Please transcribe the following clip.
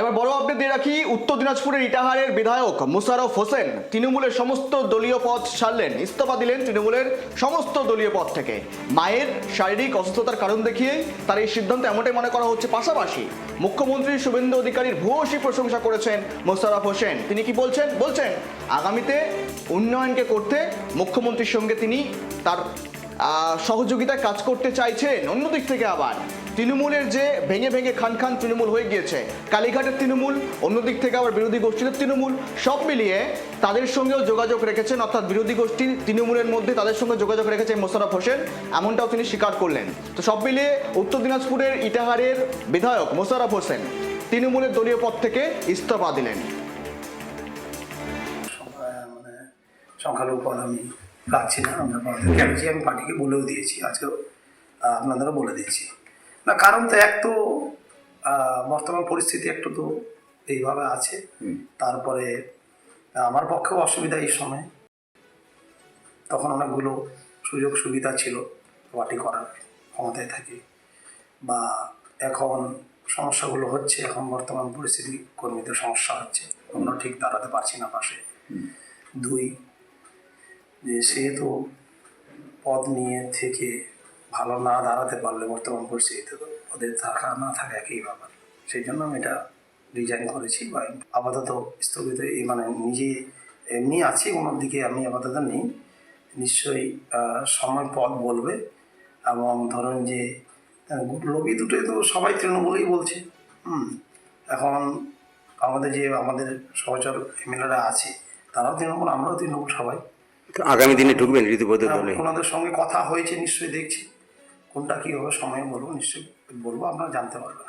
এবার বড় আপডেট দিয়ে রাখি, উত্তর দিনাজপুরের ইটাহারের বিধায়ক মোশাররফ হোসেন তৃণমূলের সমস্ত দলীয় পদ ছাড়লেন, ইস্তফা দিলেন তৃণমূলের সমস্ত দলীয় পদ থেকে। মায়ের শারীরিক অসুস্থতার কারণ দেখিয়ে তার এই সিদ্ধান্ত এমনটাই মনে করা হচ্ছে। পাশাপাশি মুখ্যমন্ত্রী শুভেন্দু অধিকারীর ভূয়সী প্রশংসা করেছেন মোশাররফ হোসেন। তিনি কি বলছেন আগামীতে উন্নয়নকে করতে মুখ্যমন্ত্রীর সঙ্গে তিনি তার সহযোগিতায় কাজ করতে চাইছেন। অন্যদিক থেকে আবার তৃণমূলের যে ভেঙে ভেঙে খান খান তৃণমূল হয়ে গিয়েছে, কালীঘাটের তৃণমূল, অন্যদিক থেকে আবার বিরোধী গোষ্ঠীর তৃণমূল, সব মিলিয়ে তাদের সঙ্গেও যোগাযোগ রেখেছেন, অর্থাৎ বিরোধী গোষ্ঠীর তৃণমূলের মধ্যে তাদের সঙ্গে যোগাযোগ রেখেছেন মোশাররফ হোসেন, এমনটাও তিনি স্বীকার করলেন। তো সব মিলিয়ে উত্তর দিনাজপুরের ইটাহারের বিধায়ক মোশাররফ হোসেন তৃণমূলের দলীয় পদ থেকে ইস্তফা দিলেন। সংখ্যালঘু পদ আমি রাখছি না, আমরা কেনছি, আমি পার্টিকে বলেও দিয়েছি, আজকে আপনাদেরও বলে দিচ্ছি না। কারণ তো এক তো বর্তমান পরিস্থিতি একটু তো এইভাবে আছে, তারপরে আমার পক্ষেও অসুবিধা এই সময়, তখন অনেকগুলো সুযোগ সুবিধা ছিল পার্টি করার, ক্ষমতায় থাকি, বা এখন সমস্যাগুলো হচ্ছে, এখন বর্তমান পরিস্থিতি কর্মীদের সমস্যা হচ্ছে, আমরা ঠিক দাঁড়াতে পারছি না পাশে। দুই, যে সেহেতু পদ নিয়ে থেকে ভালো না দাঁড়াতে পারলে বর্তমান পরিস্থিতিতে পদের থাকা না থাকা একই ব্যাপার, সেই জন্য আমি এটা রিজাইন করেছি বা আপাতত স্থগিত, মানে নিজে এমনি আছি, কোনো দিকে আমি আপাতত নেই। নিশ্চয়ই সময় পদ বলবে, এবং ধরেন যে লবি দুটোই তো সবাই তৃণমূলেই বলছে। এখন আমাদের সহচর এমএলএরা আছে, তারাও তৃণমূল, আমরাও তৃণমূল, সবাই। আগামী দিনে ঢুকবেন ঋতুপদ দলে? ওনাদের সঙ্গে কথা হয়েছে, নিশ্চয়ই দেখছি কোনটা কী হবে, সময় বলবো, নিশ্চয়ই বলবো, আপনারা জানতে পারবেন।